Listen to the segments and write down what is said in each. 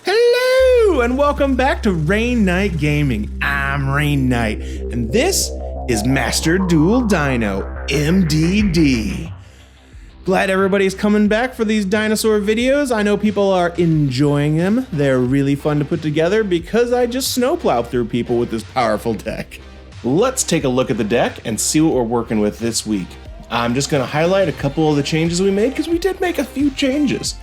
Hello and welcome back to Rainnite Gaming. I'm Rainnite and this is Master Duel Dino, MDD. Glad everybody's coming back for these dinosaur videos. I know people are enjoying them. They're really fun to put together because I just snowplow through people with this powerful deck. Let's take a look at the deck and see what we're working with this week. I'm just going to highlight a couple of the changes we made because we did make a few changes.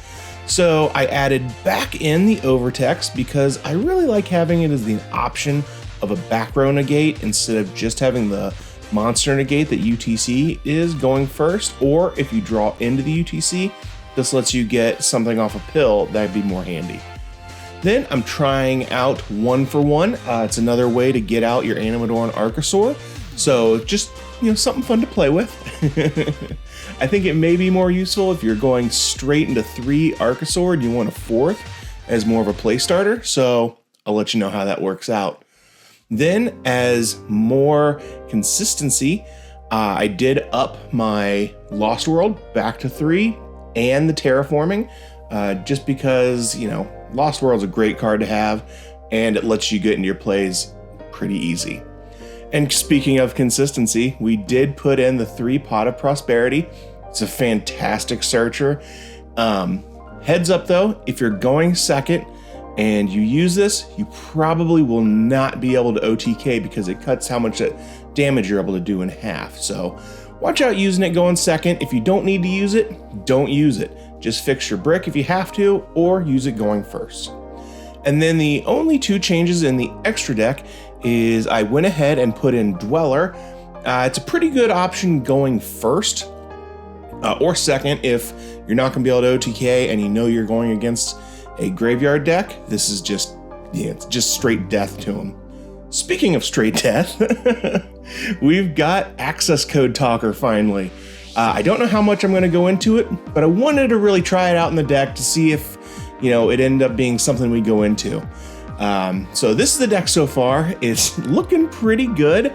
So I added back in the overtext because I really like having it as the option of a back row negate instead of just having the monster negate that UTC is going first, or if you draw into the UTC, this lets you get something off a pill that'd be more handy. Then I'm trying out 1-for-1. It's another way to get out your Animador and Archosaur. So just, something fun to play with. I think it may be more useful if you're going straight into 3 Archosaur and you want a 4th as more of a play starter. So I'll let you know how that works out. Then as more consistency, I did up my Lost World back to 3 and the Terraforming, just because, Lost World's a great card to have and it lets you get into your plays pretty easy. And speaking of consistency, we did put in the 3 Pot of Prosperity. It's a fantastic searcher. Heads up though, if you're going second and you use this, you probably will not be able to OTK because it cuts how much damage you're able to do in half. So watch out using it going second. If you don't need to use it, don't use it. Just fix your brick if you have to, or use it going first. And then the only 2 changes in the extra deck is I went ahead and put in Dweller. It's a pretty good option going first or second if you're not going to be able to OTK and you're going against a graveyard deck. This is just, it's just straight death to them. Speaking of straight death, we've got access code talker finally. I don't know how much I'm going to go into it, but I wanted to really try it out in the deck to see if, it ended up being something we go into. So this is the deck so far. It's looking pretty good.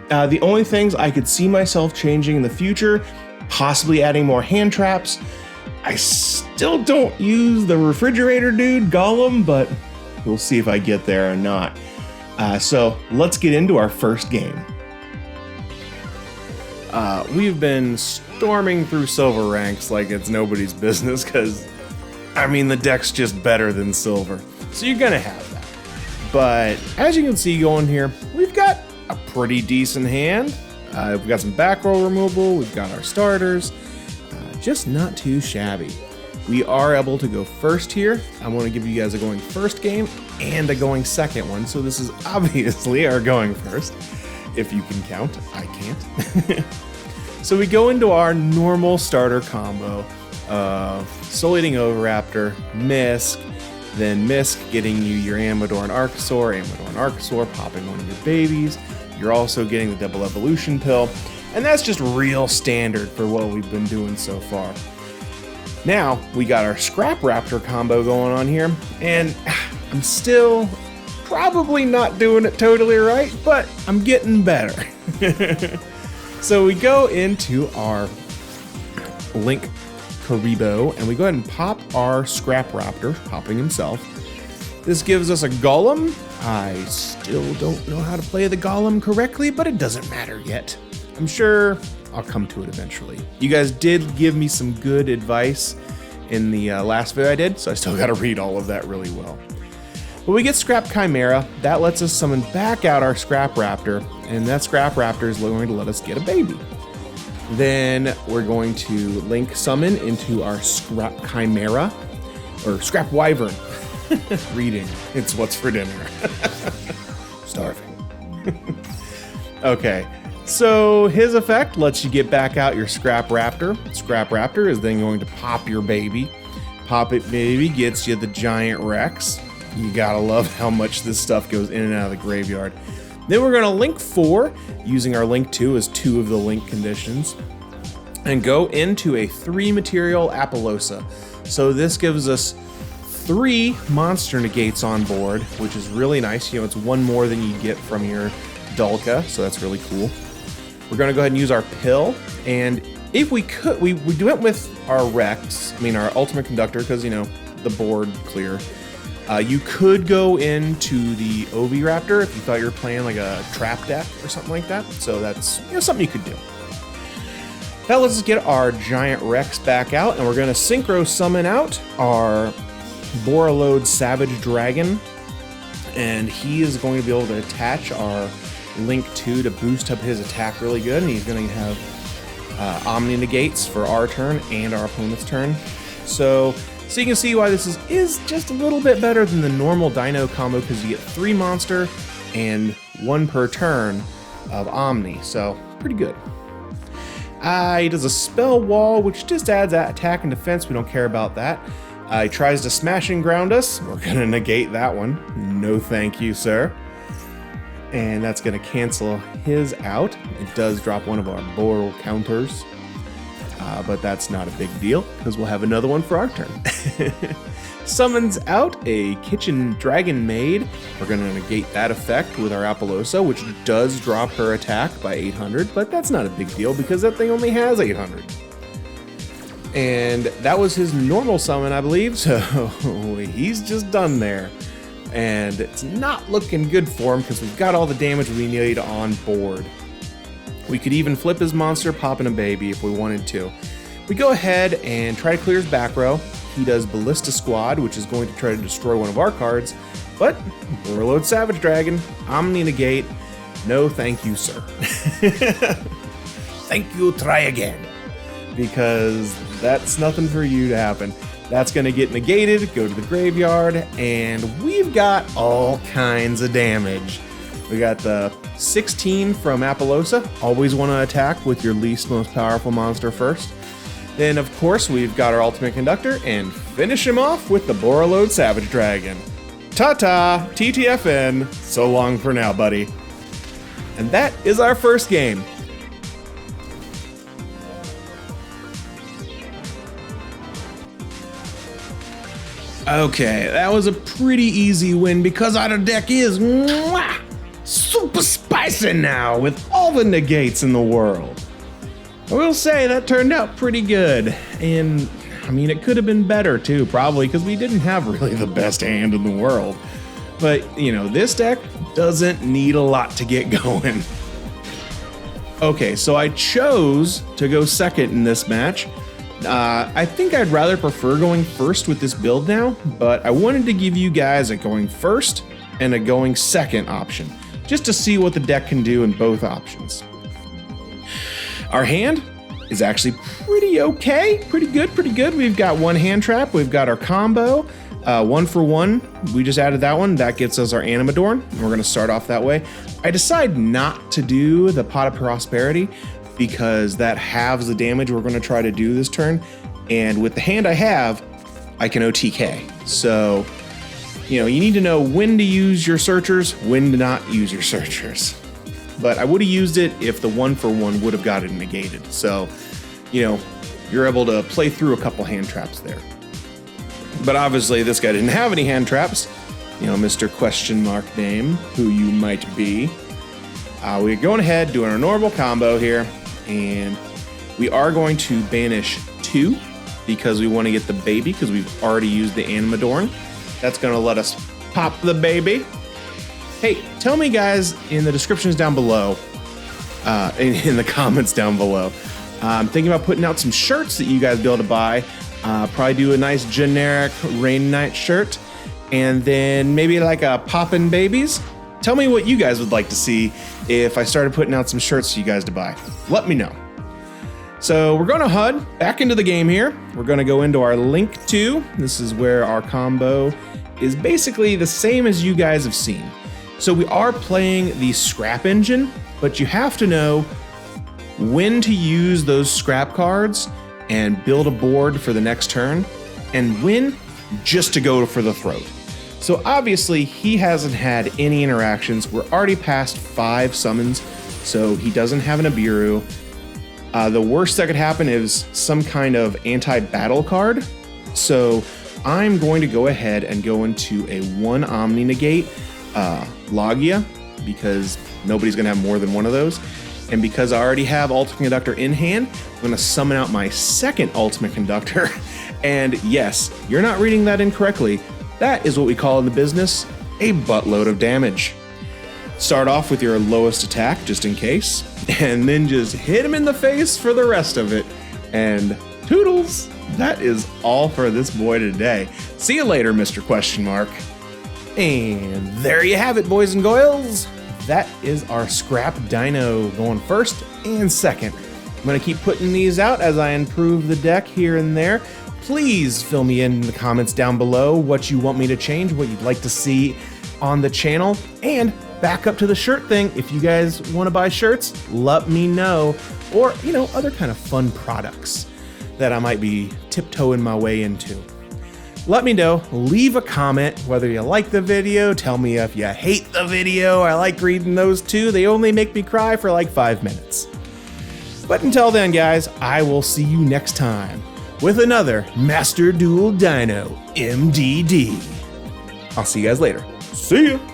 The only things I could see myself changing in the future, possibly adding more hand traps. I still don't use the refrigerator dude, Gollum, but we'll see if I get there or not. So let's get into our first game. We've been storming through silver ranks like it's nobody's business because, the deck's just better than silver. So you're gonna have that. But as you can see going here, we've got a pretty decent hand. We've got some back row removal, we've got our starters, just not too shabby. We are able to go first here. I want to give you guys a going first game and a going second one. So this is obviously our going first, if you can count. I can't. So we go into our normal starter combo of Soleating Oviraptor, Misk, then Misk getting you your Amador and Archosaur, popping one of your babies. You're also getting the double evolution pill, and that's just real standard for what we've been doing so far. Now, we got our Scrap Raptor combo going on here, and I'm still probably not doing it totally right, but I'm getting better. So we go into our Link Karibo, and we go ahead and pop our Scrap Raptor, popping himself. This gives us a Golem. I still don't know how to play the Golem correctly, but it doesn't matter yet. I'm sure I'll come to it eventually. You guys did give me some good advice in the last video I did, so I still got to read all of that really well. But we get Scrap Chimera. That lets us summon back out our Scrap Raptor, and that Scrap Raptor is going to let us get a baby. Then we're going to link summon into our Scrap Chimera, or Scrap Wyvern. Reading, it's what's for dinner. Starving. Okay, so his effect lets you get back out your Scrap Raptor. Scrap Raptor is then going to pop your baby. Pop it baby gets you the Giant Rex. You gotta love how much this stuff goes in and out of the graveyard. Then we're gonna link 4, using our link 2 as 2 of the link conditions, and go into a 3 material Apollosa. So this gives us 3 monster negates on board, which is really nice. It's 1 more than you get from your Dulka, so that's really cool. We're gonna go ahead and use our pill, and if we could, we went with our Rex, our Ultimate Conductor, because, the board clear. You could go into the Oviraptor if you thought you were playing like a trap deck or something like that. So that's something you could do. Now let's get our giant Rex back out, and we're going to synchro summon out our Borreload Savage Dragon, and he is going to be able to attach our Link 2 to boost up his attack really good, and he's going to have Omni Negates for our turn and our opponent's turn. So you can see why this is just a little bit better than the normal Dino combo, because you get 3 monster and 1 per turn of Omni, so pretty good. He does a Spell Wall, which just adds that attack and defense. We don't care about that. He tries to smash and ground us. We're going to negate that one. No thank you, sir. And that's going to cancel his out. It does drop one of our Boral counters. But that's not a big deal, because we'll have another one for our turn. Summons out a Kitchen Dragon Maid. We're going to negate that effect with our Apollosa, which does drop her attack by 800, but that's not a big deal because that thing only has 800. And that was his normal summon, I believe, so he's just done there. And it's not looking good for him because we've got all the damage we need on board. We could even flip his monster, pop in a baby if we wanted to. We go ahead and try to clear his back row. He does Ballista Squad, which is going to try to destroy one of our cards, but Overload Savage Dragon, Omni Negate, no thank you, sir. Thank you, try again. Because that's nothing for you to happen. That's going to get negated, go to the graveyard, and we've got all kinds of damage. We got the 16 from Apollosa. Always want to attack with your least most powerful monster first. Then, of course, we've got our Ultimate Conductor, and finish him off with the Borreload Savage Dragon. Ta-ta, TTFN, so long for now, buddy. And that is our first game. Okay, that was a pretty easy win because our deck is super spicy now with all the negates in the world. I will say that turned out pretty good, and I mean it could have been better too, probably because we didn't have really the best hand in the world. But you know, this deck doesn't need a lot to get going. Okay, so I chose to go second in this match. I think I'd rather prefer going first with this build now, but I wanted to give you guys a going first and a going second option, just to see what the deck can do in both options. Our hand is actually pretty okay, pretty good. We've got 1 hand trap, we've got our combo, 1 for 1. We just added that one, that gets us our Animadorn, and we're gonna start off that way. I decide not to do the Pot of Prosperity because that halves the damage we're gonna try to do this turn. And with the hand I have, I can OTK. So, you know, you need to know when to use your searchers, when to not use your searchers. But I would have used it if the 1 for 1 would have got it negated. So, you know, you're able to play through a couple hand traps there. But obviously this guy didn't have any hand traps. You know, Mr. Question Mark Name, who you might be. We're going ahead, doing our normal combo here, and we are going to banish 2 because we want to get the baby because we've already used the Animadorn. That's going to let us pop the baby. Hey, tell me guys in the descriptions down below, in the comments down below. I'm thinking about putting out some shirts that you guys be able to buy. Probably do a nice generic Rainnite shirt, and then maybe like a Poppin' Babies. Tell me what you guys would like to see if I started putting out some shirts for you guys to buy. Let me know. So we're gonna HUD back into the game here. We're gonna go into our Link 2. This is where our combo is basically the same as you guys have seen. So we are playing the scrap engine, but you have to know when to use those scrap cards and build a board for the next turn, and when just to go for the throat. So obviously he hasn't had any interactions. We're already past 5 summons, so he doesn't have an Abiru. The worst that could happen is some kind of anti-battle card. So I'm going to go ahead and go into a 1 Omni Negate Logia, because nobody's gonna have more than 1 of those. And because I already have Ultimate Conductor in hand, I'm gonna summon out my second Ultimate Conductor. And yes, you're not reading that incorrectly. That is what we call in the business a buttload of damage. Start off with your lowest attack just in case, and then just hit him in the face for the rest of it. And toodles, that is all for this boy today. See you later, Mr. Question Mark. And there you have it, boys and girls. That is our scrap dino going first and second. I'm gonna keep putting these out as I improve the deck here and there. Please fill me in the comments down below what you want me to change, what you'd like to see on the channel, and back up to the shirt thing. If you guys want to buy shirts, let me know, or other kind of fun products that I might be tiptoeing my way into. Let me know, leave a comment whether you like the video, tell me if you hate the video. I like reading those too. They only make me cry for like 5 minutes. But until then, guys, I will see you next time with another Master Duel Dino MDD. I'll see you guys later. See ya!